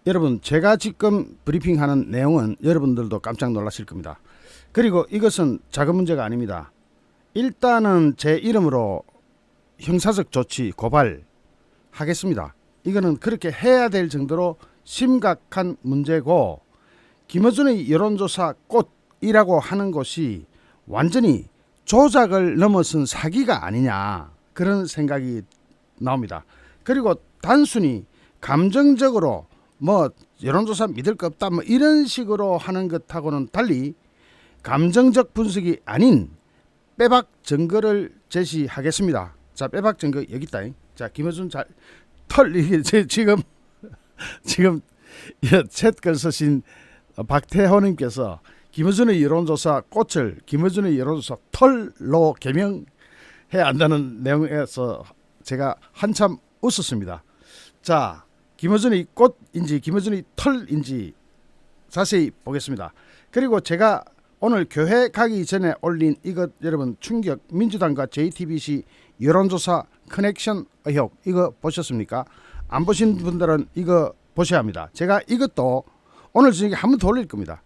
여러분, 제가 지금 브리핑하는 내용은 여러분들도 깜짝 놀라실 겁니다. 그리고 이것은 작은 문제가 아닙니다. 일단은 제 이름으로 형사적 조치 고발하겠습니다. 이거는 그렇게 해야 될 정도로 심각한 문제고, 김어준의 여론조사 꽃이라고 하는 것이 완전히 조작을 넘어선 사기가 아니냐, 그런 생각이 나옵니다. 그리고 단순히 감정적으로 뭐 여론조사 믿을 거 없다 뭐 이런 식으로 하는 것하고는 달리 감정적 분석이 아닌 빼박 증거를 제시하겠습니다. 자, 빼박 증거 여기 있다. 자, 김어준 털 이게 지금 챗글 쓰신 박태호님께서 김어준의 여론조사 꽃을 김어준의 여론조사 털로 개명해야 한다는 내용에서 제가 한참 웃었습니다. 자, 김어준의 꽃인지 김어준의 털인지 자세히 보겠습니다. 그리고 제가 오늘 교회 가기 전에 올린 이것 여러분 충격, 민주당과 JTBC 여론조사 커넥션 의혹, 이거 보셨습니까? 안 보신 분들은 이거 보셔야 합니다. 제가 이것도 오늘 저녁에 한 번 더 올릴 겁니다.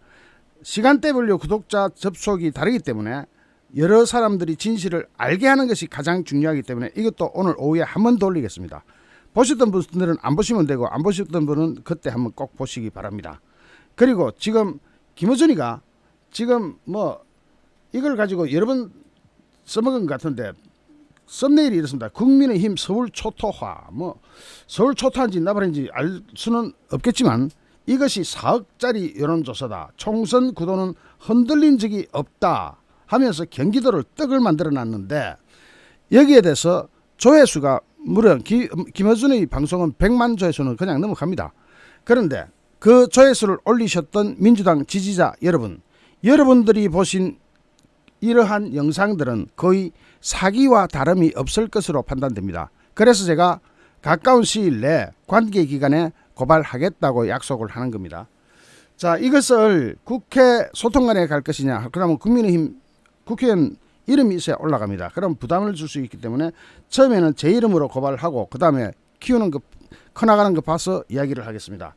시간대별로 구독자 접속이 다르기 때문에 여러 사람들이 진실을 알게 하는 것이 가장 중요하기 때문에 이것도 오늘 오후에 한 번 더 올리겠습니다. 보셨던 분들은 안 보시면 되고, 안 보셨던 분은 그때 한번 꼭 보시기 바랍니다. 그리고 지금 김어준이가 지금 뭐 이걸 가지고 여러 번 써먹은 것 같은데 썸네일이 이렇습니다. 국민의힘 서울 초토화, 뭐 서울 초토화인지 나발인지 알 수는 없겠지만 이것이 4억짜리 여론조사다, 총선 구도는 흔들린 적이 없다 하면서 경기도를 떡을 만들어 놨는데, 여기에 대해서 조회수가 무려 김어준의 방송은 100만 조회수는 그냥 넘어갑니다. 그런데 그 조회수를 올리셨던 민주당 지지자 여러분들이 보신 이러한 영상들은 거의 사기와 다름이 없을 것으로 판단됩니다. 그래서 제가 가까운 시일 내에 관계기관에 고발하겠다고 약속을 하는 겁니다. 자, 이것을 국회 소통관에 갈 것이냐, 그러면 국민의힘 국회의원 이름이 있어야 올라갑니다. 그럼 부담을 줄 수 있기 때문에 처음에는 제 이름으로 고발하고 그 다음에 키우는 거 커나가는 거 봐서 이야기를 하겠습니다.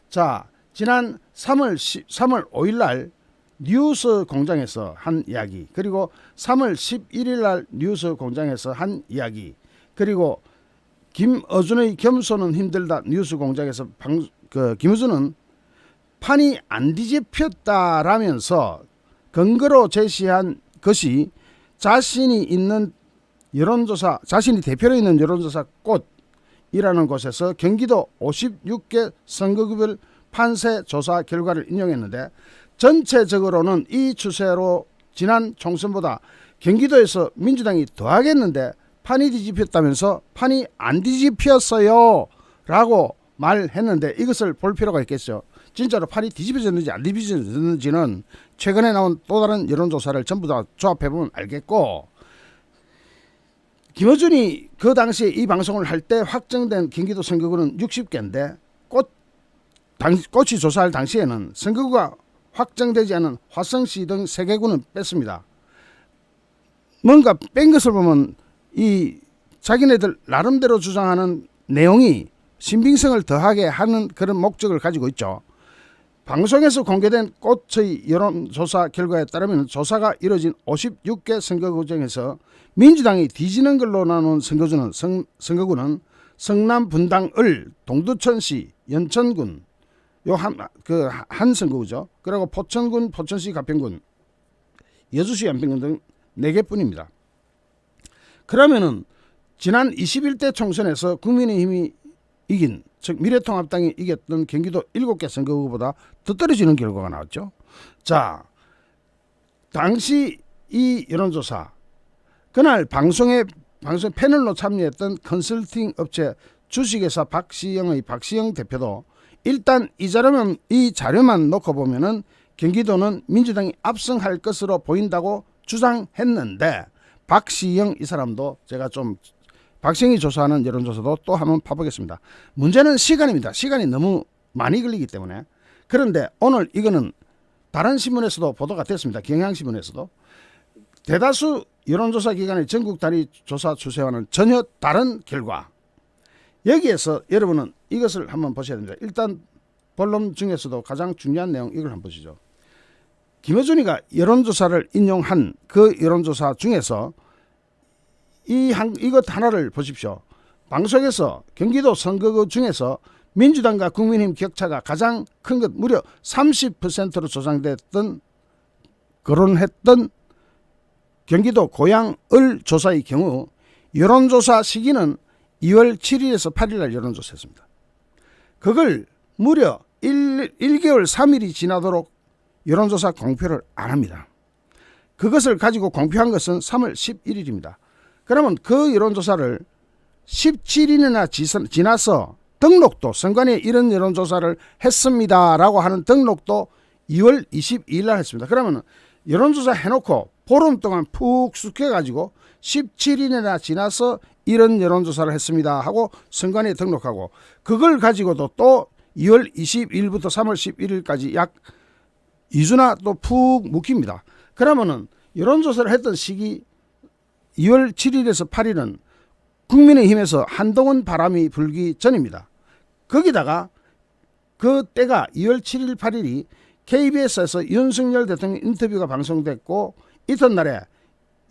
자, 지난 3월 5일 날 뉴스 공장에서 한 이야기, 그리고 3월 11일 날 뉴스 공장에서 한 이야기, 그리고 김어준의 겸손은 힘들다 뉴스 공장에서 김어준은 판이 안 뒤집혔다라면서 근거로 제시한 것이 자신이 있는 여론조사, 자신이 대표로 있는 여론조사 꽃이라는 곳에서 경기도 56개 선거구별 판세 조사 결과를 인용했는데, 전체적으로는 이 추세로 지난 총선보다 경기도에서 민주당이 더하겠는데 판이 뒤집혔다면서 판이 안 뒤집혔어요 라고 말했는데, 이것을 볼 필요가 있겠죠. 진짜로 판이 뒤집어졌는지 안 뒤집어졌는지는 최근에 나온 또 다른 여론조사를 전부 다 조합해보면 알겠고, 김어준이 그 당시에 이 방송을 할 때 확정된 경기도 선거구는 60개인데 꽃이 조사할 당시에는 선거구가 확정되지 않은 화성시 등 3개구는 뺐습니다. 뭔가 뺀 것을 보면 이 자기네들 나름대로 주장하는 내용이 신빙성을 더하게 하는 그런 목적을 가지고 있죠. 방송에서 공개된 꽃의 여론조사 결과에 따르면 조사가 이뤄진 56개 선거구 중에서 민주당이 뒤지는 걸로 나눈 선거구는 성남 분당을, 동두천시, 연천군 요 한 선거구죠. 그리고 포천군, 포천시 가평군, 여주시 연평군 등 4개뿐입니다. 그러면은 지난 21대 총선에서 국민의힘이 이긴, 즉 미래통합당이 이겼던 경기도 7개 선거구보다 더 떨어지는 결과가 나왔죠. 자, 당시 이 여론조사, 그날 방송 패널로 참여했던 컨설팅 업체 주식회사 박시영 대표도 일단 이 자료만 놓고 보면은 경기도는 민주당이 압승할 것으로 보인다고 주장했는데, 박시영 이 사람도 제가 좀 박시영이 조사하는 여론조사도 또 한번 파보겠습니다. 문제는 시간입니다. 시간이 너무 많이 걸리기 때문에. 그런데 오늘 이거는 다른 신문에서도 보도가 됐습니다. 경향신문에서도. 대다수 여론조사 기관의 전국 단위 조사 추세와는 전혀 다른 결과. 여기에서 여러분은 이것을 한번 보셔야 됩니다. 일단 본론 중에서도 가장 중요한 내용 이걸 한번 보시죠. 김어준이가 여론조사를 인용한 그 여론조사 중에서 이것 하나를 보십시오. 방송에서 경기도 선거구 중에서 민주당과 국민의힘 격차가 가장 큰 것 무려 30%로 조장됐던 거론했던 경기도 고양을 조사의 경우 여론조사 시기는 2월 7일에서 8일 날 여론조사했습니다. 그걸 무려 1개월 3일이 지나도록 여론조사 공표를 안 합니다. 그것을 가지고 공표한 것은 3월 11일입니다. 그러면 그 여론조사를 17일이나 지나서 등록도 선관위에 이런 여론조사를 했습니다라고 하는 등록도 2월 22일 날 했습니다. 그러면 여론조사 해놓고 보름 동안 푹 숙여가지고 17일이나 지나서 이런 여론조사를 했습니다 하고 선관위에 등록하고 그걸 가지고도 또 2월 22일부터 3월 11일까지 약 2주나 또 푹 묵힙니다. 그러면은 여론조사를 했던 시기 2월 7일에서 8일은 국민의힘에서 한동훈 바람이 불기 전입니다. 거기다가 그 때가 2월 7일 8일이 KBS에서 윤석열 대통령 인터뷰가 방송됐고 이튿날에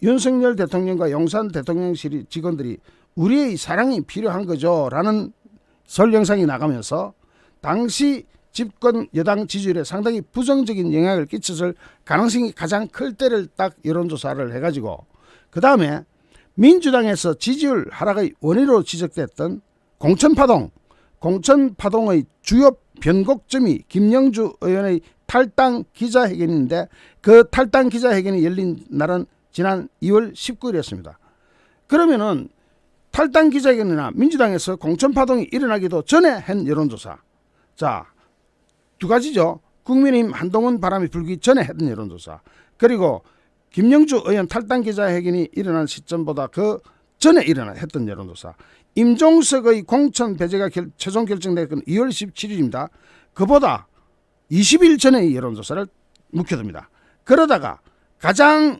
윤석열 대통령과 용산 대통령실 직원들이 우리의 사랑이 필요한 거죠 라는 설 영상이 나가면서 당시 집권 여당 지지율에 상당히 부정적인 영향을 끼쳤을 가능성이 가장 클 때를 딱 여론조사를 해가지고 그 다음에 민주당에서 지지율 하락의 원인으로 지적됐던 공천파동의 주요 변곡점이 김영주 의원의 탈당 기자회견인데 그 탈당 기자회견이 열린 날은 지난 2월 19일이었습니다. 그러면은 탈당 기자회견이나 민주당에서 공천파동이 일어나기도 전에 한 여론조사, 자, 두 가지죠. 국민의힘 한동훈 바람이 불기 전에 했던 여론조사, 그리고 김영주 의원 탈당 기자회견이 일어난 시점보다 그 전에 했던 여론조사, 임종석의 공천 배제가 최종 결정된 건 2월 17일입니다. 그보다 20일 전에 여론조사를 묵혀둡니다. 그러다가 가장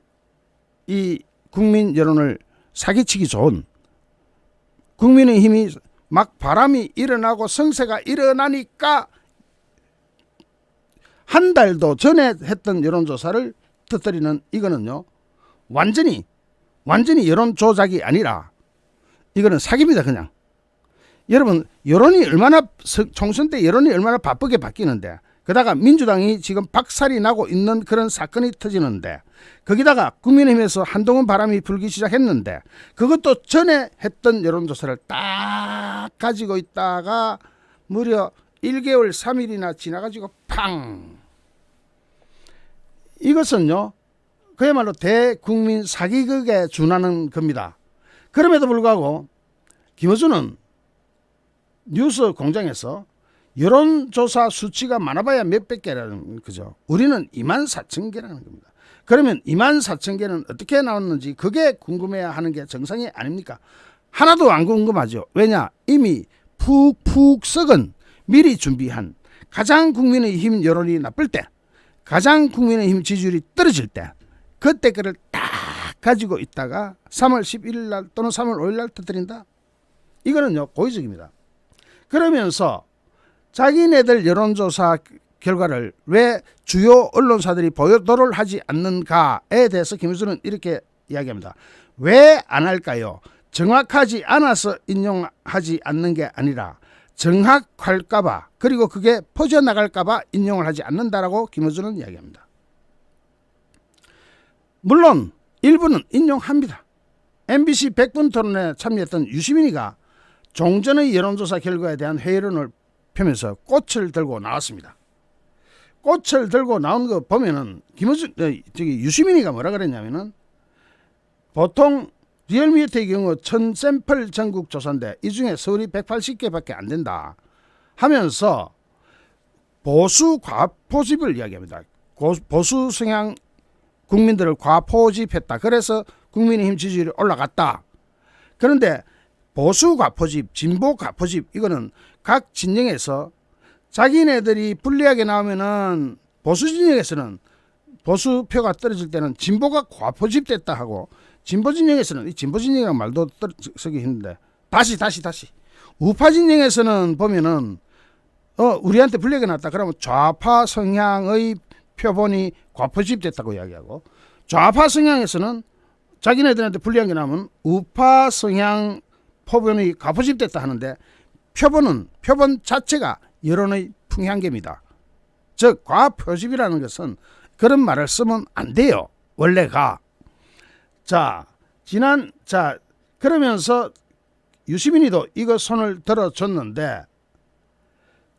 이 국민 여론을 사기치기 좋은 국민의힘이 막 바람이 일어나고 성세가 일어나니까 한 달도 전에 했던 여론조사를 터뜨리는 이거는요 완전히 여론 조작이 아니라 이거는 사기입니다. 그냥 여러분 여론이 얼마나 총선 때 여론이 얼마나 바쁘게 바뀌는데 게다가 민주당이 지금 박살이 나고 있는 그런 사건이 터지는데 거기다가 국민의힘에서 한동훈 바람이 불기 시작했는데 그것도 전에 했던 여론조사를 딱 가지고 있다가 무려 1개월 3일이나 지나가지고 팡, 이것은요 그야말로 대국민 사기극에 준하는 겁니다. 그럼에도 불구하고 김어준은 뉴스 공장에서 여론조사 수치가 많아봐야 몇백 개라는 거죠. 우리는 24,000개라는 겁니다. 그러면 24,000개는 어떻게 나왔는지 그게 궁금해야 하는 게 정상이 아닙니까? 하나도 안 궁금하죠. 왜냐? 이미 푹푹 썩은 미리 준비한 가장 국민의힘 여론이 나쁠 때, 가장 국민의힘 지지율이 떨어질 때 그때 거를 딱 가지고 있다가 3월 11일 날 또는 3월 5일 날 터뜨린다. 이거는요 고의적입니다. 그러면서 자기네들 여론조사 결과를 왜 주요 언론사들이 보도를 하지 않는가에 대해서 김어준은 이렇게 이야기합니다. 왜 안 할까요? 정확하지 않아서 인용하지 않는 게 아니라 정확할까봐, 그리고 그게 퍼져나갈까봐 인용을 하지 않는다라고 김어준은 이야기합니다. 물론 일부는 인용합니다. MBC 100분 토론에 참여했던 유시민이가 종전의 여론조사 결과에 대한 회의론을 펴면서 꽃을 들고 나왔습니다. 꽃을 들고 나온 거 보면은 유시민이가 뭐라 그랬냐면은 보통 리얼미터의 경우 1000샘플 전국 조사인데 이 중에 서울이 180개밖에 안 된다 하면서 보수 과포집을 이야기합니다. 보수 성향 국민들을 과포집했다. 그래서 국민의힘 지지율이 올라갔다. 그런데 보수 과포집, 진보 과포집, 이거는 각 진영에서 자기네들이 불리하게 나오면은 보수 진영에서는 보수표가 떨어질 때는 진보가 과포집됐다 하고, 진보 진영에서는, 이 진보 진영이란 말도 쓰기 힘든데 다시 우파 진영에서는 보면은 우리한테 불리하게 났다. 그러면 좌파 성향의 표본이 과포집됐다고 이야기하고, 좌파 성향에서는 자기네들한테 불리한 게 나면 우파 성향 표본이 과포집됐다 하는데, 표본 자체가 여론의 풍향계입니다. 즉 과표집이라는 것은 그런 말을 쓰면 안 돼요. 원래가. 자 그러면서 유시민이도 이거 손을 들어줬는데,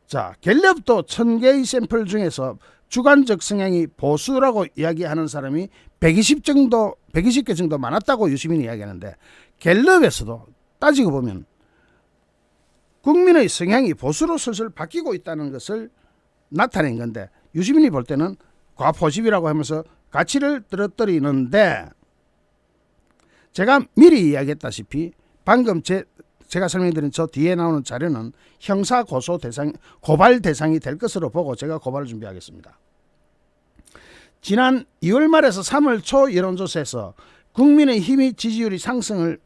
자 갤럽도 1000개의 샘플 중에서 주관적 성향이 보수라고 이야기하는 사람이 120개 정도 많았다고 유시민이 이야기하는데, 갤럽에서도 따지고 보면 국민의 성향이 보수로 슬슬 바뀌고 있다는 것을 나타낸 건데, 유시민이 볼 때는 과포집이라고 하면서 가치를 떨어뜨리는데, 제가 미리 이야기했다시피 방금 제가 설명드린 저 뒤에 나오는 자료는 형사 고발 대상이 될 것으로 보고 제가 고발을 준비하겠습니다. 지난 2월 말에서 3월 초 여론조사에서 국민의힘 지지율이 상승을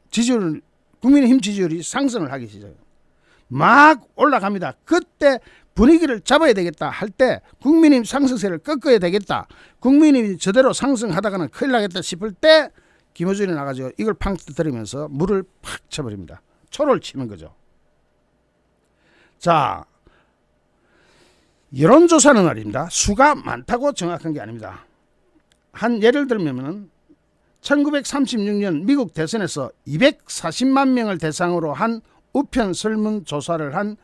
하기 시작해요. 막 올라갑니다. 그때 분위기를 잡아야 되겠다 할 때, 국민의힘 상승세를 꺾어야 되겠다, 국민의힘이 저대로 상승하다가는 큰일 나겠다 싶을 때 김어준이 나가지고 이걸 팡 터뜨리면서 물을 팍 쳐버립니다. 초를 치는 거죠. 자, 여론조사는 말입니다. 수가 많다고 정확한 게 아닙니다. 한 예를 들면 1936년 미국 대선에서 240만 명을 대상으로 한 우편 설문조사를 한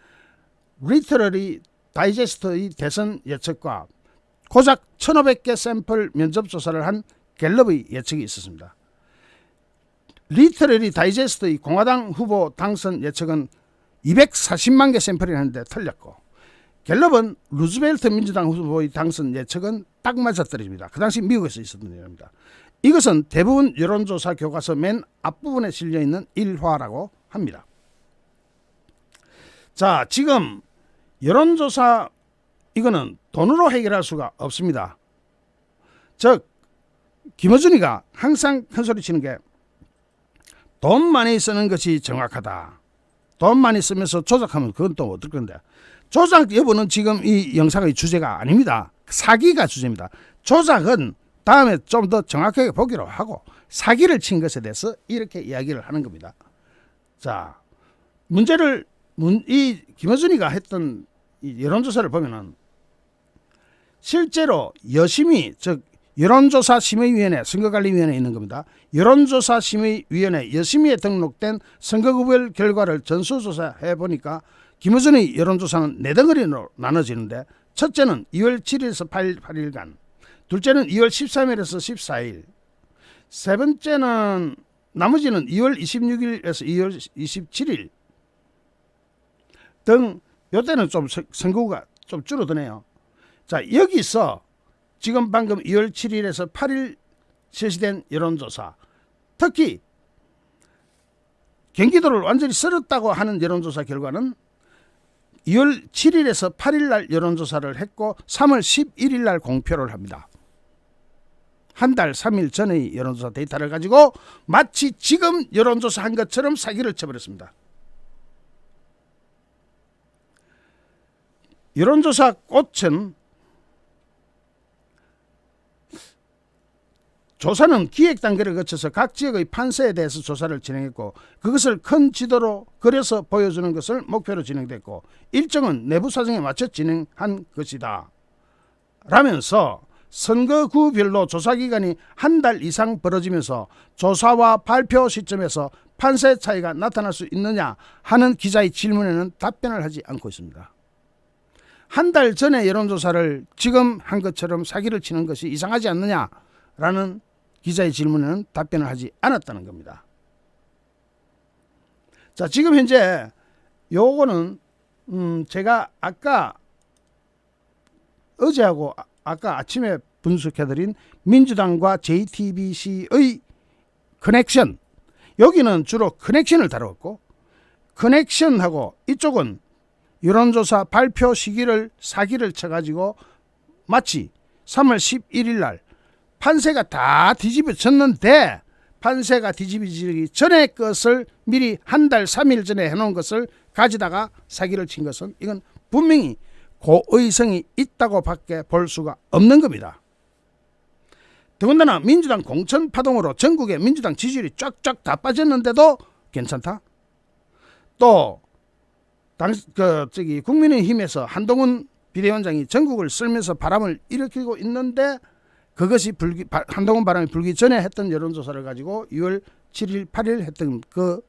리터러리 다이제스트의 대선 예측과 고작 1500개 샘플 면접조사를 한 갤럽의 예측이 있었습니다. 리터러리 다이제스트의 공화당 후보 당선 예측은 240만 개 샘플이라는데 틀렸고, 갤럽은 루즈벨트 민주당 후보의 당선 예측은 딱 맞아떨어집니다. 그 당시 미국에서 있었던 일입니다. 이것은 대부분 여론조사 교과서 맨 앞부분에 실려있는 일화라고 합니다. 자, 지금 여론조사 이거는 돈으로 해결할 수가 없습니다. 즉 김어준이가 항상 큰소리 치는 게 돈 많이 쓰는 것이 정확하다. 돈 많이 쓰면서 조작하면 그건 또 어떨 건데. 조작 여부는 지금 이 영상의 주제가 아닙니다. 사기가 주제입니다. 조작은 다음에 좀 더 정확하게 보기로 하고, 사기를 친 것에 대해서 이렇게 이야기를 하는 겁니다. 자, 이 김어준이가 했던 이 여론조사를 보면은 실제로 여심이, 즉 여론조사 심의위원회, 선거관리위원회에 있는 겁니다. 여론조사 심의위원회 여심위에 등록된 선거구별 결과를 전수조사해 보니까 김어준의 여론조사는 4덩어리로 나눠지는데, 첫째는 2월 7일에서 8일간, 둘째는 2월 13일에서 14일, 세 번째는 나머지는 2월 26일에서 2월 27일 등, 요때는 좀 선거구가 좀 줄어드네요. 자, 여기서 지금 방금 2월 7일에서 8일 실시된 여론조사, 특히 경기도를 완전히 썰었다고 하는 여론조사 결과는 2월 7일에서 8일 날 여론조사를 했고 3월 11일 날 공표를 합니다. 한 달 3일 전의 여론조사 데이터를 가지고 마치 지금 여론조사 한 것처럼 사기를 쳐버렸습니다. 여론조사 꽃은, 조사는 기획 단계를 거쳐서 각 지역의 판세에 대해서 조사를 진행했고, 그것을 큰 지도로 그려서 보여주는 것을 목표로 진행됐고, 일정은 내부 사정에 맞춰 진행한 것이다 라면서 선거구별로 조사기간이 한 달 이상 벌어지면서 조사와 발표 시점에서 판세 차이가 나타날 수 있느냐 하는 기자의 질문에는 답변을 하지 않고 있습니다. 한 달 전에 여론조사를 지금 한 것처럼 사기를 치는 것이 이상하지 않느냐라는 기자의 질문에는 답변을 하지 않았다는 겁니다. 자, 지금 현재 요거는 제가 어제하고 아까 아침에 분석해드린 민주당과 JTBC의 커넥션, 여기는 주로 커넥션을 다뤘고, 커넥션하고 이쪽은 여론조사 발표 시기를 사기를 쳐가지고 마치 3월 11일 날 판세가 다 뒤집어졌는데, 판세가 뒤집어지기 전에 것을 미리 한 달 3일 전에 해놓은 것을 가지다가 사기를 친 것은, 이건 분명히 고의성이 있다고 밖에 볼 수가 없는 겁니다. 더군다나 민주당 공천 파동으로 전국의 민주당 지지율이 쫙쫙 다 빠졌는데도 괜찮다? 또 국민의힘에서 한동훈 비대위원장이 전국을 쓸면서 바람을 일으키고 있는데 그것이 한동훈 바람이 불기 전에 했던 여론조사를 가지고 6월 7일 8일 했던 그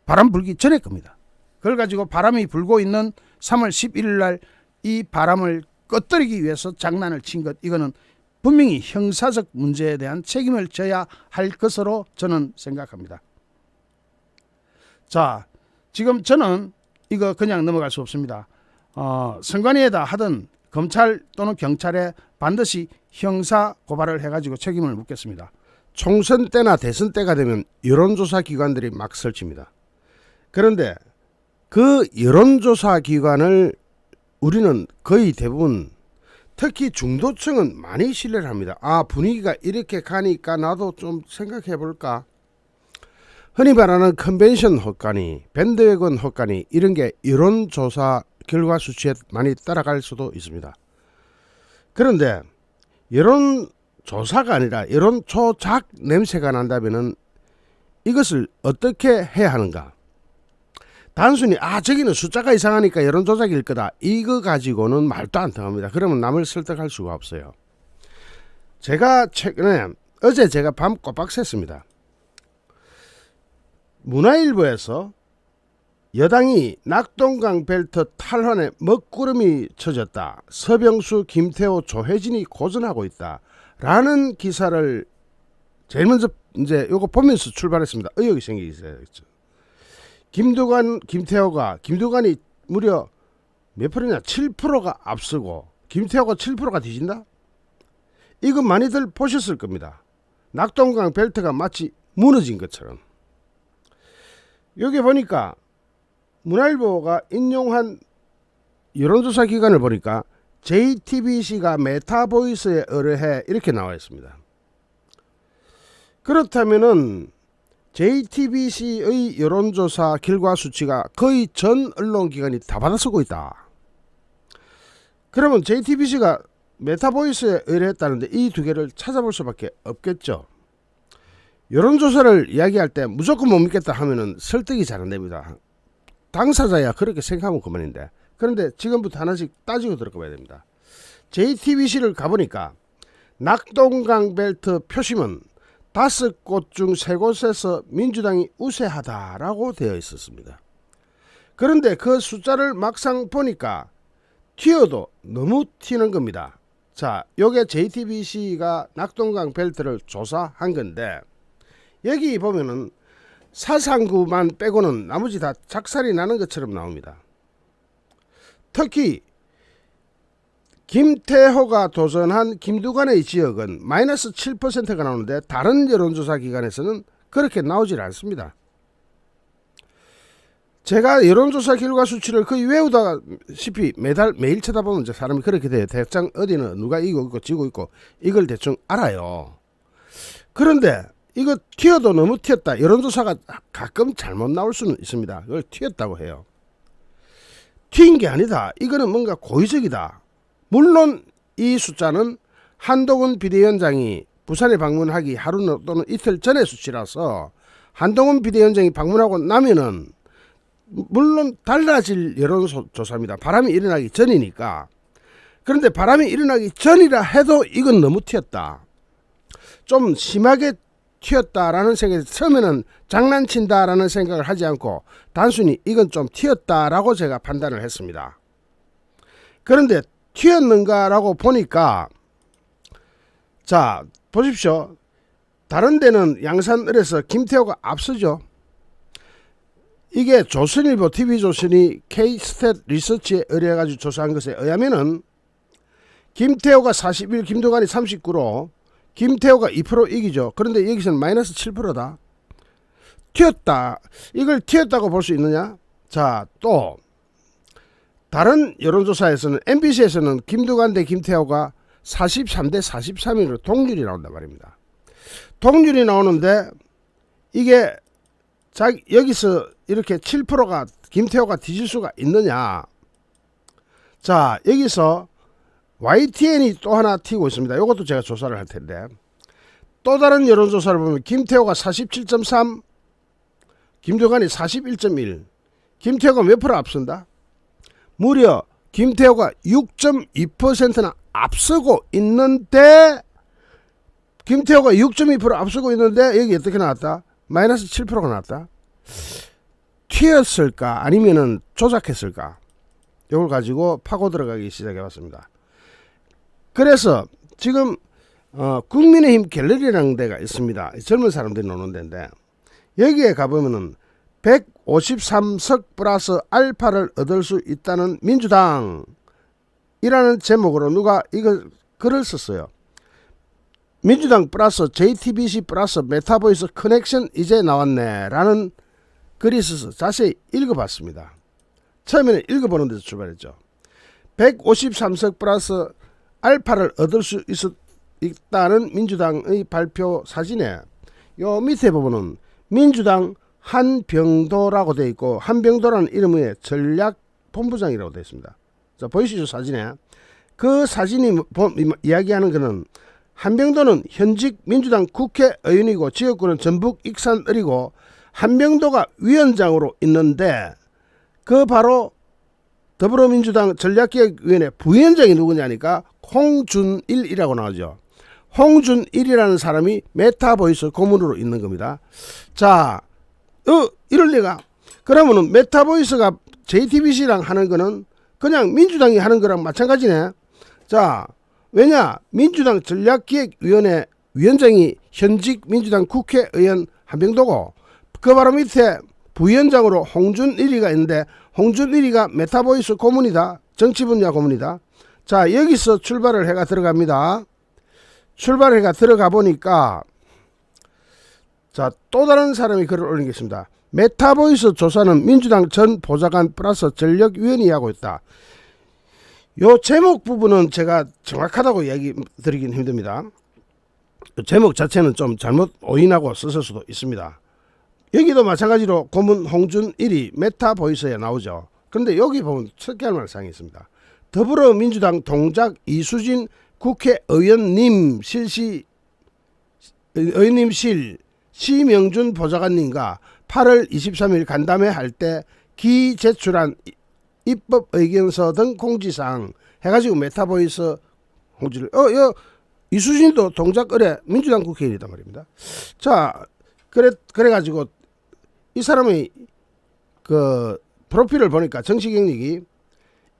바람 불기 전에 겁니다. 그걸 가지고 바람이 불고 있는 3월 11일 날 이 바람을 꺼뜨리기 위해서 장난을 친 것, 이거는 분명히 형사적 문제에 대한 책임을 져야 할 것으로 저는 생각합니다. 자, 지금 저는 이거 그냥 넘어갈 수 없습니다. 선관위에다 하든 검찰 또는 경찰에 반드시 형사 고발을 해가지고 책임을 묻겠습니다. 총선 때나 대선 때가 되면 여론조사 기관들이 막 설칩니다. 그런데 그 여론조사 기관을 우리는 거의 대부분, 특히 중도층은 많이 신뢰를 합니다. 분위기가 이렇게 가니까 나도 좀 생각해 볼까. 흔히 말하는 컨벤션 헛간이, 밴드웨건 헛간이, 이런 게 여론조사 결과 수치에 많이 따라갈 수도 있습니다. 그런데 여론조사가 아니라 여론조작 냄새가 난다면 이것을 어떻게 해야 하는가. 단순히 저기는 숫자가 이상하니까 여론조작일 거다, 이거 가지고는 말도 안 통합니다. 그러면 남을 설득할 수가 없어요. 제가 최근에, 어제 제가 밤 꼬박 샜습니다. 문화일보에서 여당이 낙동강 벨트 탈환에 먹구름이 쳐졌다, 서병수, 김태호, 조혜진이 고전하고 있다 라는 기사를 제일 먼저 이제 요거 보면서 출발했습니다. 의혹이 생기기 시작했죠. 김두관이 무려 몇 프로냐, 7%가 앞서고 김태호가 7%가 뒤진다? 이거 많이들 보셨을 겁니다. 낙동강 벨트가 마치 무너진 것처럼. 여기 보니까 문화일보가 인용한 여론조사 기관을 보니까 JTBC가 메타보이스에 의뢰해 이렇게 나와 있습니다. 그렇다면은 JTBC의 여론조사 결과 수치가 거의 전 언론기관이 다 받아쓰고 있다. 그러면 JTBC가 메타보이스에 의뢰했다는데 이 두 개를 찾아볼 수밖에 없겠죠. 여론조사를 이야기할 때 무조건 못 믿겠다 하면은 설득이 잘 안됩니다. 당사자야 그렇게 생각하면 그만인데. 그런데 지금부터 하나씩 따지고 들어가야 됩니다. JTBC를 가보니까 낙동강 벨트 표심은 5곳 중 3곳에서 민주당이 우세하다라고 되어 있었습니다. 그런데 그 숫자를 막상 보니까 튀어도 너무 튀는 겁니다. 자, 요게 JTBC가 낙동강 벨트를 조사한 건데, 여기 보면은 사상구만 빼고는 나머지 다 작살이 나는 것처럼 나옵니다. 특히 김태호가 도전한 김두관의 지역은 마이너스 7%가 나오는데 다른 여론조사 기관에서는 그렇게 나오질 않습니다. 제가 여론조사 결과 수치를 거의 외우다시피 매일 쳐다보면 이제 사람이 그렇게 돼요. 대충 어디는 누가 이기고 있고 지고 있고 이걸 대충 알아요. 그런데 이거 튀어도 너무 튀었다, 여론조사가 가끔 잘못 나올 수는 있습니다. 그걸 튀었다고 해요. 튀인 게 아니다, 이거는 뭔가 고의적이다. 물론 이 숫자는 한동훈 비대위원장이 부산에 방문하기 하루 또는 이틀 전의 수치라서 한동훈 비대위원장이 방문하고 나면은 물론 달라질 여론조사입니다. 바람이 일어나기 전이니까. 그런데 바람이 일어나기 전이라 해도 이건 너무 튀었다, 좀 심하게 튀었다라는 생각이, 처음에는 장난친다라는 생각을 하지 않고 단순히 이건 좀 튀었다라고 제가 판단을 했습니다. 그런데 튀었는가라고 보니까, 자 보십시오. 다른 데는 양산을에서 김태호가 앞서죠. 이게 조선일보, TV조선이 K-스탯 리서치에 의뢰해가지고 조사한 것에 의하면은 김태호가 41, 김두관이 39로 김태호가 2% 이기죠. 그런데 여기서는 마이너스 7%다. 튀었다. 이걸 튀었다고 볼 수 있느냐? 자, 또 다른 여론조사에서는 MBC에서는 김두관 대 김태호가 43대 43으로 동률이 나온단 말입니다. 동률이 나오는데 이게 여기서 이렇게 7%가 김태호가 뒤질 수가 있느냐? 자, 여기서 YTN이 또 하나 튀고 있습니다. 이것도 제가 조사를 할 텐데, 또 다른 여론조사를 보면 김태호가 47.3, 김종관이 41.1. 김태호가 몇 프로 앞선다? 무려 김태호가 6.2%나 앞서고 있는데, 김태호가 6.2% 앞서고 있는데 여기 어떻게 나왔다? 마이너스 7%가 나왔다. 튀었을까 아니면은 조작했을까? 이걸 가지고 파고 들어가기 시작해봤습니다. 그래서 지금 국민의힘 갤러리라는 데가 있습니다. 젊은 사람들이 노는 데인데, 여기에 가보면은 153석 플러스 알파를 얻을 수 있다는 민주당이라는 제목으로 누가 이거 글을 썼어요. 민주당 플러스 JTBC 플러스 메타보이스 커넥션 이제 나왔네 라는 글이 있어서 자세히 읽어봤습니다. 처음에는 읽어보는 데서 출발했죠. 153석 플러스 알파를 얻을 수 있다는 민주당의 발표 사진에 요 밑에 보면은 민주당 한병도라고 되어 있고, 한병도라는 이름 위에 전략본부장이라고 되어 있습니다. 자, 보이시죠? 사진에. 그 사진이 이야기하는 것은 한병도는 현직 민주당 국회의원이고 지역구는 전북 익산을이고, 한병도가 위원장으로 있는데 그 바로 더불어민주당 전략기획위원회 부위원장이 누구냐니까 홍준일이라고 나오죠. 홍준일이라는 사람이 메타보이스 고문으로 있는 겁니다. 자, 이럴 리가. 그러면은 메타보이스가 JTBC랑 하는 거는 그냥 민주당이 하는 거랑 마찬가지네. 자, 왜냐? 민주당 전략기획위원회 위원장이 현직 민주당 국회의원 한병도고, 그 바로 밑에 부위원장으로 홍준일이가 있는데, 홍준일이가 메타보이스 고문이다. 정치 분야 고문이다. 자, 여기서 출발을 해가 들어갑니다. 출발을 해가 들어가 보니까, 자, 또 다른 사람이 글을 올린 게 있습니다. 메타보이스 조사는 민주당 전 보좌관 플러스 전력위원이 하고 있다. 요 제목 부분은 제가 정확하다고 이야기 드리긴 힘듭니다. 제목 자체는 좀 잘못 오인하고 썼을 수도 있습니다. 여기도 마찬가지로 고문 홍준일이 메타보이스에 나오죠. 그런데 여기 보면 특이할 만한 사항이 있습니다. 더불어민주당 동작 이수진 국회의원님 의원님실 시명준 보좌관님과 8월 23일 간담회 할 때 기 제출한 입법 의견서 등 공지사항 해가지고 메타보이스 공지를 이수진도 동작 의뢰 민주당 국회의원이단 말입니다. 자, 그래가지고 이 사람의 그 프로필을 보니까 정치 경력이,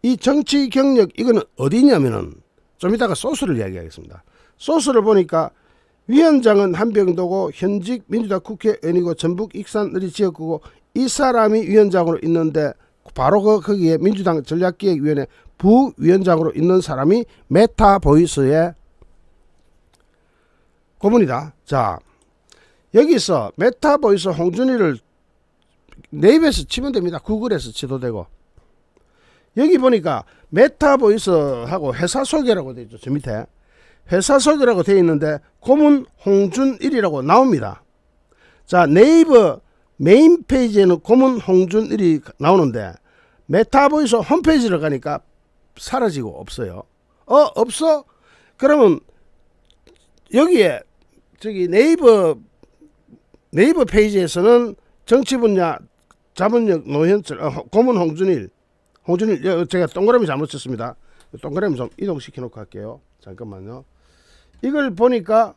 이 정치 경력 이거는 어디냐면은 좀 이따가 소스를 이야기하겠습니다. 소스를 보니까 위원장은 한병도고 현직 민주당 국회의원이고 전북 익산을이 지역구고, 이 사람이 위원장으로 있는데 바로 거기에 민주당 전략기획위원회 부위원장으로 있는 사람이 메타보이스의 고문이다. 자, 여기서 메타보이스 홍준일을 네이버에서 치면 됩니다. 구글에서 치도 되고, 여기 보니까 메타보이스하고 회사 소개라고 되어 있죠. 저 밑에 회사 소개라고 되어 있는데 고문 홍준일이라고 나옵니다. 자, 네이버 메인 페이지에는 고문 홍준일이 나오는데 메타보이스 홈페이지를 가니까 사라지고 없어요. 없어? 그러면 여기에 저기 네이버 페이지에서는 정치 분야 자문역 노현철 고문 홍준일 제가 동그라미 잘못 쳤습니다. 동그라미 좀 이동시켜 놓고 할게요. 잠깐만요. 이걸 보니까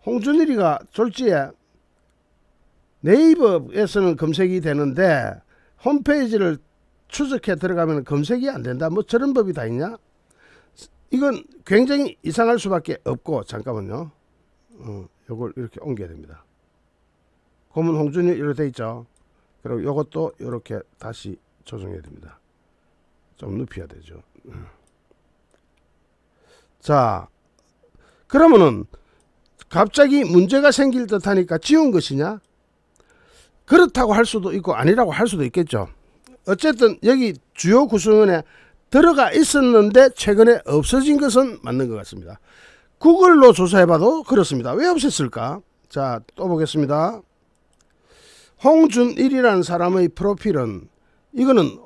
홍준일이가 졸지에 네이버에서는 검색이 되는데 홈페이지를 추적해 들어가면 검색이 안 된다. 뭐 저런 법이 다 있냐? 이건 굉장히 이상할 수밖에 없고, 잠깐만요. 요걸 이렇게 옮겨야 됩니다. 고문 홍준일 이렇게 돼 있죠. 그리고 요것도 이렇게 다시 조정해야 됩니다. 좀 눕혀야 되죠. 자, 그러면은 갑자기 문제가 생길 듯 하니까 지운 것이냐? 그렇다고 할 수도 있고 아니라고 할 수도 있겠죠. 어쨌든 여기 주요 구성원에 들어가 있었는데 최근에 없어진 것은 맞는 것 같습니다. 구글로 조사해봐도 그렇습니다. 왜 없앴을까? 자, 또 보겠습니다. 홍준일이라는 사람의 프로필은, 이거는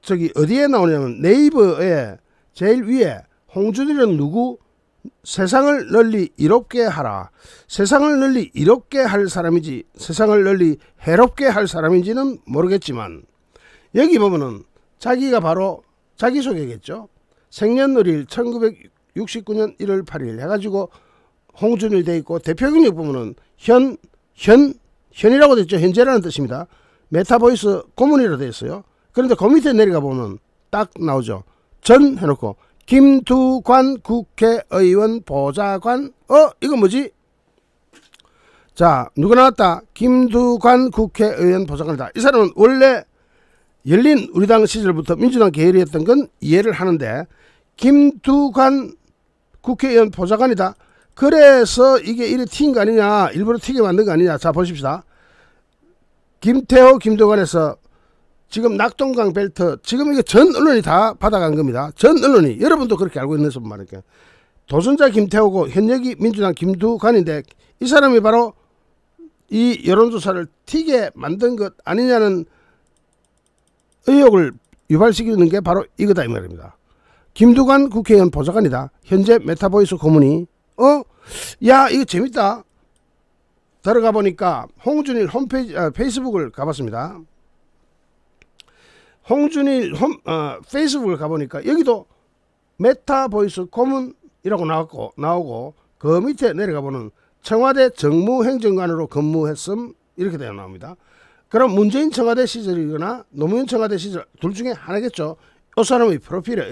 저기 어디에 나오냐면 네이버에 제일 위에 홍준일은 누구? 세상을 널리 이롭게 하라. 세상을 널리 이롭게 할 사람이지 세상을 널리 해롭게 할 사람인지는 모르겠지만 여기 보면은 자기가 바로 자기소개겠죠. 생년월일 1969년 1월 8일 해가지고 홍준일 돼 있고 대표 경력 보면은 현이라고 됐죠. 현재라는 뜻입니다. 메타보이스 고문이라고 되어 있어요. 그런데 그 밑에 내려가 보면 딱 나오죠. 전 해놓고 김두관 국회의원 보좌관. 이거 뭐지? 자, 누가 나왔다? 김두관 국회의원 보좌관이다. 이 사람은 원래 열린 우리당 시절부터 민주당 계열이었던 건 이해를 하는데 김두관 국회의원 보좌관이다. 그래서 이게 이래 튄 거 아니냐, 일부러 튀게 만든 거 아니냐. 자, 보십시다. 김태호 김두관에서 지금 낙동강 벨트, 지금 이게 전 언론이 다 받아간 겁니다. 전 언론이. 여러분도 그렇게 알고 있는 분 말이니까. 도전자 김태호고 현역이 민주당 김두관인데 이 사람이 바로 이 여론조사를 튀게 만든 것 아니냐는 의혹을 유발시키는 게 바로 이거다 이 말입니다. 김두관 국회의원 보좌관이다. 현재 메타보이스 고문이 야 이거 재밌다. 들어가 보니까 홍준일 홈페이지 페이스북을 가봤습니다. 홍준일 페이스북을 가보니까 여기도 메타보이스 고문이라고 나오고 그 밑에 내려가 보면 청와대 정무행정관으로 근무했음 이렇게 되어 나옵니다. 그럼 문재인 청와대 시절이거나 노무현 청와대 시절 둘 중에 하나겠죠. 이 사람의 프로필에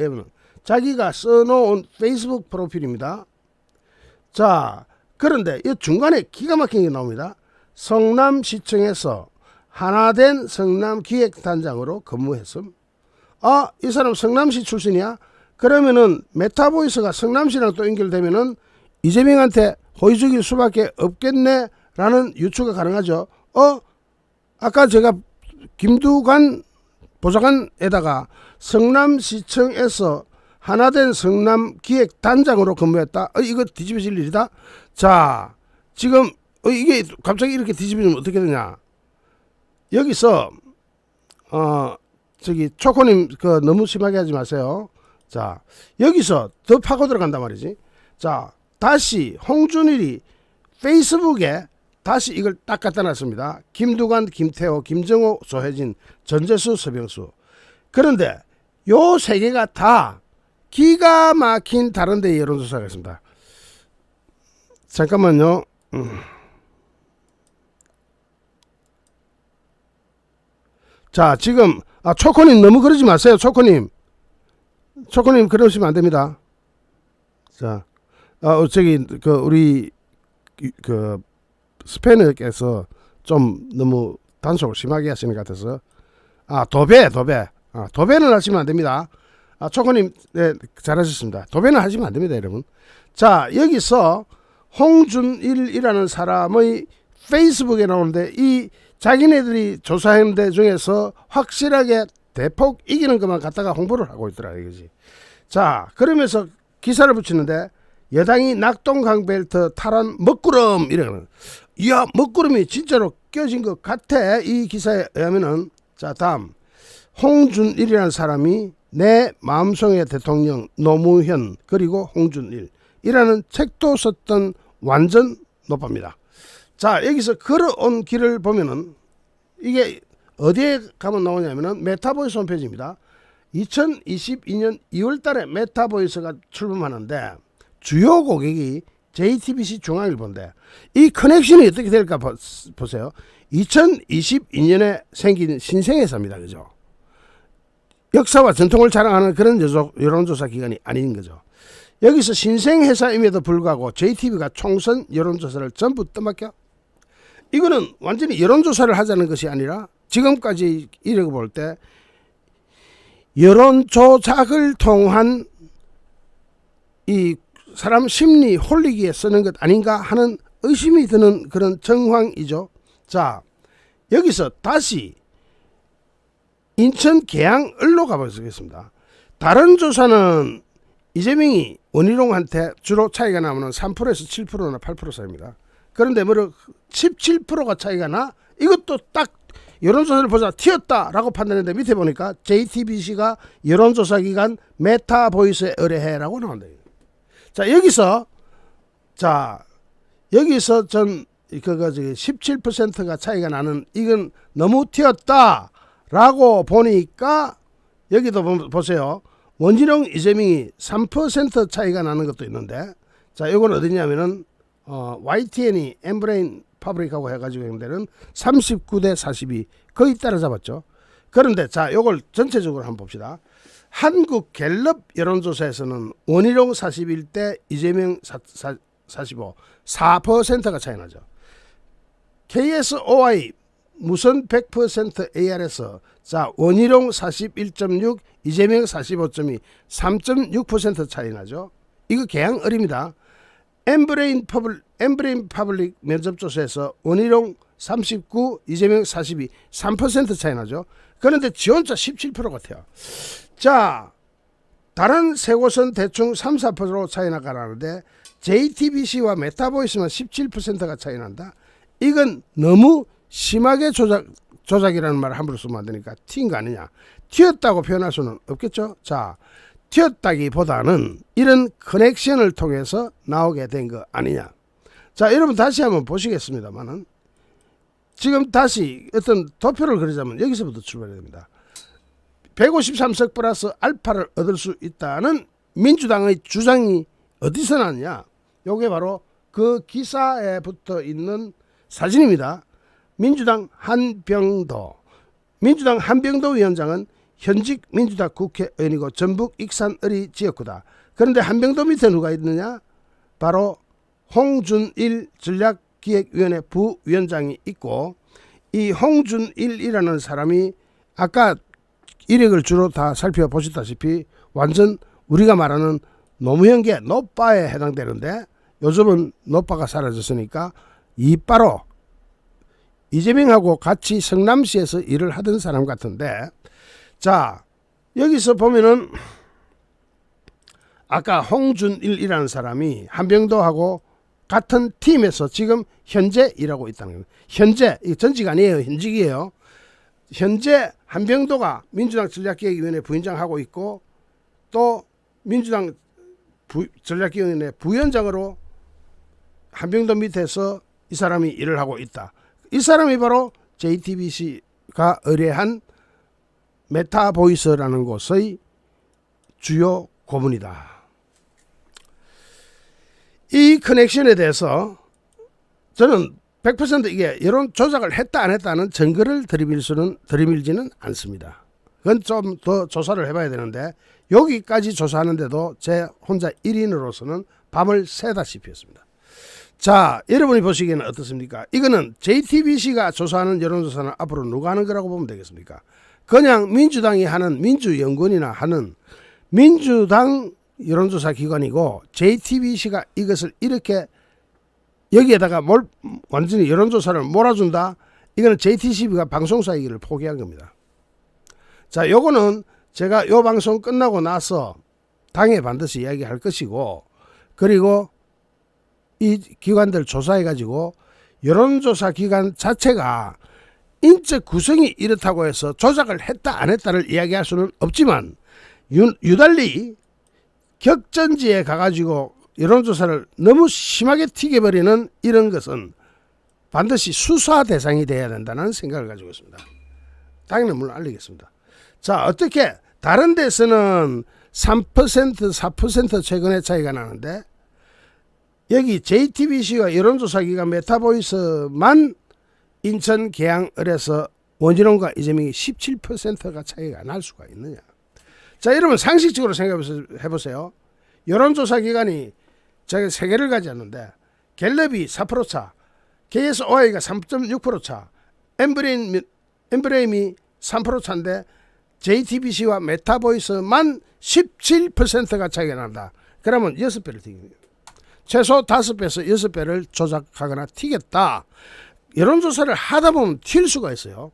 자기가 써놓은 페이스북 프로필입니다. 자, 그런데 이 중간에 기가 막힌 게 나옵니다. 성남시청에서 하나된 성남기획단장으로 근무했음. 이 사람 성남시 출신이야? 그러면은 메타보이스가 성남시랑 또 연결되면은 이재명한테 호의적일 수밖에 없겠네 라는 유추가 가능하죠. 아까 제가 김두관 보좌관에다가 성남시청에서 하나된 성남기획단장으로 근무했다. 이거 뒤집어질 일이다. 자, 지금 이게 갑자기 이렇게 뒤집어지면 어떻게 되냐. 여기서 저기 초코님 그 너무 심하게 하지 마세요. 자, 여기서 더 파고 들어간단 말이지. 자, 다시 홍준일이 페이스북에 다시 이걸 딱 갖다 놨습니다. 김두관, 김태호, 김정호, 조혜진, 전재수, 서병수. 그런데 요 세 개가 다 기가 막힌 다른 데의 여론조사가 있습니다. 잠깐만요. 자, 지금 초코님 너무 그러지 마세요. 초코님 그러시면 안 됩니다. 자, 저기 그 우리 그 스패너께서 좀 너무 단속을 심하게 하시는 것 같아서 도배는 하시면 안 됩니다. 초코님 네, 잘하셨습니다. 도배는 하시면 안 됩니다, 여러분. 자, 여기서 홍준일이라는 사람의 페이스북에 나오는데 이 자기네들이 조사한 데 중에서 확실하게 대폭 이기는 것만 갖다가 홍보를 하고 있더라 이거지. 자, 그러면서 기사를 붙이는데 여당이 낙동강벨트 탈환 먹구름 이러는. 이야, 먹구름이 진짜로 껴진 것 같아. 이 기사에 의하면은. 자, 다음 홍준일이라는 사람이 내 마음속의 대통령 노무현 그리고 홍준일이라는 책도 썼던 완전 노빠입니다. 자, 여기서 걸어온 길을 보면은 이게 어디에 가면 나오냐면은 메타보이스 홈페이지입니다. 2022년 2월 달에 메타보이스가 출범하는데 주요 고객이 JTBC 중앙일보인데 이 커넥션이 어떻게 될까 보세요. 2022년에 생긴 신생회사입니다. 그죠? 역사와 전통을 자랑하는 그런 여론조사 기관이 아닌 거죠. 여기서 신생회사임에도 불구하고 JTBC가 총선 여론조사를 전부 떠맡겨. 이거는 완전히 여론조사를 하자는 것이 아니라 지금까지 읽어볼 때 여론조작을 통한 이 사람 심리 홀리기에 쓰는 것 아닌가 하는 의심이 드는 그런 정황이죠. 자, 여기서 다시 인천 계양을로 가보겠습니다. 다른 조사는 이재명이 원희룡한테 주로 차이가 나면 3%에서 7%나 8% 사이입니다. 그런데 17%가 차이가 나? 이것도 딱 여론조사를 보자 튀었다라고 판단했는데 밑에 보니까 JTBC가 여론조사기관 메타보이스에 의뢰해라고 나온다. 자 여기서 전 그거 17%가 차이가 나는 이건 너무 튀었다라고 보니까 여기도 보세요. 원희룡 이재명이 3% 차이가 나는 것도 있는데 자 이건 어디냐면은 YTN이 엠브레인 파브릭하고 해가지고 한 데는 39대 42 거의 따라잡았죠. 그런데 자 요걸 전체적으로 한번 봅시다. 한국 갤럽 여론조사에서는 원희룡 41대 이재명 45 4%가 차이 나죠. KSOI 무선 100% AR에서 자 원희룡 41.6 이재명 45.2 3.6% 차이 나죠. 이거 개항 어립니다. 엠브레인 파블릭 면접조사에서 원희룡 39 이재명 42 3% 차이 나죠. 그런데 지원자 17% 같아요. 자 다른 세 곳은 대충 3, 4% 차이 나가라는데 JTBC와 메타보이스만 17%가 차이 난다. 이건 너무 심하게 조작이라는 말을 함부로 쓰면 안 되니까 튀인 거 아니냐. 튀었다고 표현할 수는 없겠죠. 자 튀었다기보다는 이런 커넥션을 통해서 나오게 된 거 아니냐. 자 여러분 다시 한번 보시겠습니다만은 지금 다시 어떤 도표를 그리자면 여기서부터 출발해야 됩니다. 153석 플러스 알파를 얻을 수 있다는 민주당의 주장이 어디서 나느냐. 요게 바로 그 기사에 붙어 있는 사진입니다. 민주당 한병도 위원장은 현직 민주당 국회의원이고 전북 익산 어리 지역구다. 그런데 한병도 밑에 누가 있느냐. 바로 홍준일 전략기획위원회 부위원장이 있고 이 홍준일이라는 사람이 아까 이력을 주로 다 살펴보셨다시피 완전 우리가 말하는 노무현계 노빠에 해당되는데 요즘은 노빠가 사라졌으니까 이빠로 이재명하고 같이 성남시에서 일을 하던 사람 같은데 자 여기서 보면은 아까 홍준일이라는 사람이 한병도하고 같은 팀에서 지금 현재 일하고 있다는 겁니다. 현재 전직 아니에요. 현직이에요. 현재 한병도가 민주당 전략기획위원회 부위원장하고 있고 또 민주당 전략기획위원회 부위원장으로 한병도 밑에서 이 사람이 일을 하고 있다. 이 사람이 바로 JTBC가 의뢰한 메타보이스라는 곳의 주요 고문이다. 이 커넥션에 대해서 저는 100% 이게 여론 조작을 했다 안 했다는 증거를 들이밀지는 않습니다. 그건 좀 더 조사를 해봐야 되는데 여기까지 조사하는데도 제 혼자 1인으로서는 밤을 새다시피 했습니다. 자 여러분이 보시기에는 어떻습니까? 이거는 JTBC가 조사하는 여론조사는 앞으로 누가 하는 거라고 보면 되겠습니까? 그냥 민주당이 하는 민주연구원이나 하는 민주당 여론조사 기관이고 JTBC가 이것을 이렇게 여기에다가 완전히 여론조사를 몰아준다. 이거는 JTBC가 방송사이기를 포기한 겁니다. 자 요거는 제가 요 방송 끝나고 나서 당에 반드시 이야기할 것이고 그리고 이 기관들 조사해 가지고 여론조사 기관 자체가 인적 구성이 이렇다고 해서 조작을 했다 안 했다를 이야기할 수는 없지만 유달리 격전지에 가가지고 여론조사를 너무 심하게 튀겨버리는 이런 것은 반드시 수사 대상이 돼야 된다는 생각을 가지고 있습니다. 당연히 물론 알리겠습니다. 자 어떻게 다른 데서는 3% 4% 최근에 차이가 나는데 여기 JTBC와 여론조사기관 메타보이스만 인천 계양을에서 원희룡과 이재명이 17%가 차이가 날 수가 있느냐. 자 여러분 상식적으로 생각해 보세요. 여론조사 기관이 제가 3개를 가졌는데 갤럽이 4% 차, KSOI가 3.6% 차, 엠브레임이 3% 차인데 JTBC와 메타보이스만 17%가 차이가 난다. 그러면 6배를 튀깁니다. 최소 5배에서 6배를 조작하거나 튀겠다. 여론조사를 하다 보면 튈 수가 있어요.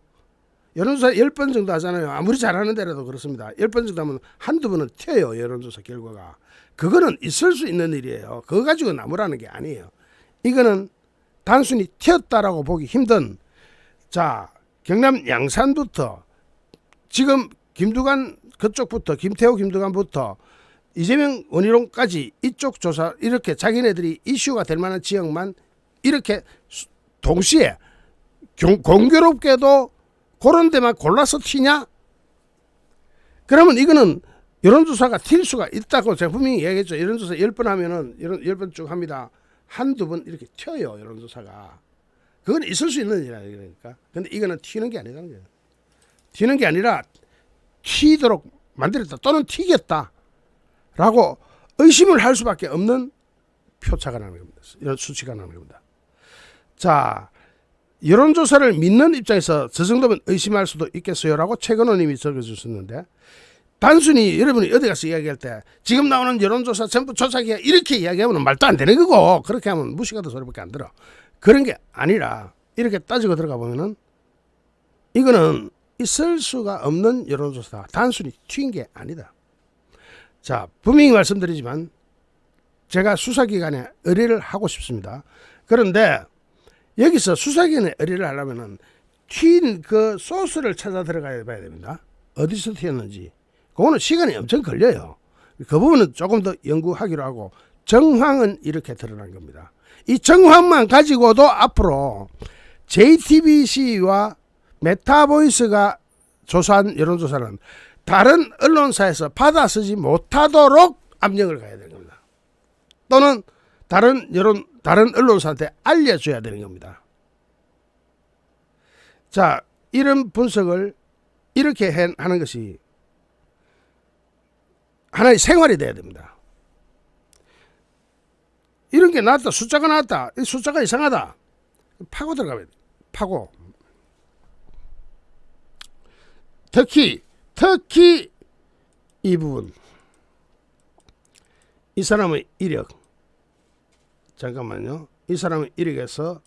여론조사 10번 정도 하잖아요. 아무리 잘하는 데라도 그렇습니다. 10번 정도 하면 한두 번은 튀어요. 여론조사 결과가. 그거는 있을 수 있는 일이에요. 그거 가지고 나무라는 게 아니에요. 이거는 단순히 튀었다라고 보기 힘든 자 경남 양산부터 지금 김두관 그쪽부터 김태호 김두관부터 이재명 원희룡까지 이쪽 조사 이렇게 자기네들이 이슈가 될 만한 지역만 이렇게 동시에 공교롭게도 그런 데만 골라서 튀냐? 그러면 이거는 여론조사가 튈 수가 있다고 제가 분명히 이야기했죠. 여론조사 10번 하면은 10번 쭉 합니다. 한두 번 이렇게 튀어요. 여론조사가. 그건 있을 수 있는 일이라 그러니까. 근데 이거는 튀는 게 아니라는 거예요. 튀는 게 아니라 튀도록 만들었다 또는 튀겠다 라고 의심을 할 수밖에 없는 표차가 나는 겁니다. 이런 수치가 나는 겁니다. 자, 여론조사를 믿는 입장에서 저 정도면 의심할 수도 있겠어요 라고 최근호 님이 적어주셨는데, 단순히 여러분이 어디 가서 이야기할 때 지금 나오는 여론조사 전부 조사기야 이렇게 이야기하면 말도 안 되는 거고, 그렇게 하면 무시가도 소리밖에 안 들어. 그런 게 아니라 이렇게 따지고 들어가 보면은 이거는 있을 수가 없는 여론조사다. 단순히 튄 게 아니다. 자, 분명히 말씀드리지만 제가 수사기관에 의뢰를 하고 싶습니다. 그런데 여기서 수사기관에 의뢰를 하려면은 튄 그 소스를 찾아 들어가야 봐야 됩니다. 어디서 튀었는지. 그거는 시간이 엄청 걸려요. 그 부분은 조금 더 연구하기로 하고, 정황은 이렇게 드러난 겁니다. 이 정황만 가지고도 앞으로 JTBC와 메타보이스가 조사한 여론조사는 다른 언론사에서 받아쓰지 못하도록 압력을 가해야 되는 겁니다. 또는 다른 언론사한테 알려줘야 되는 겁니다. 자, 이런 분석을 이렇게 하는 것이 하나의 생활이 돼야 됩니다. 이런 게 나왔다, 숫자가 나왔다, 이 숫자가 이상하다, 파고 들어가면 파고. 특히 이 부분, 이 사람의 이력, 잠깐만요. 이 사람의 이력에서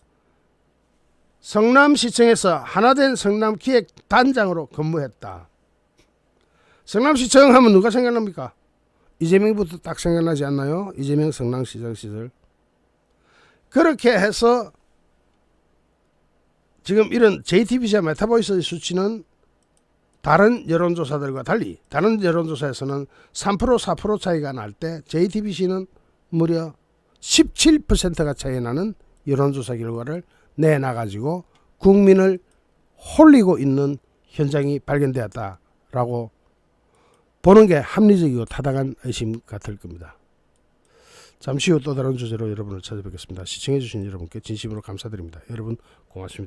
성남시청에서 하나된 성남기획단장으로 근무했다. 성남시청 하면 누가 생각납니까? 이재명부터 딱 생각나지 않나요? 이재명 성남시장 시절. 그렇게 해서 지금 이런 JTBC와 메타보이스의 수치는 다른 여론조사들과 달리, 다른 여론조사에서는 3% 4% 차이가 날 때 JTBC는 무려 17%가 차이 나는 여론조사 결과를 내놔가지고 국민을 홀리고 있는 현장이 발견되었다라고 보는 게 합리적이고 타당한 의심 같을 겁니다. 잠시 후 또 다른 주제로 여러분을 찾아뵙겠습니다. 시청해주신 여러분께 진심으로 감사드립니다. 여러분 고맙습니다.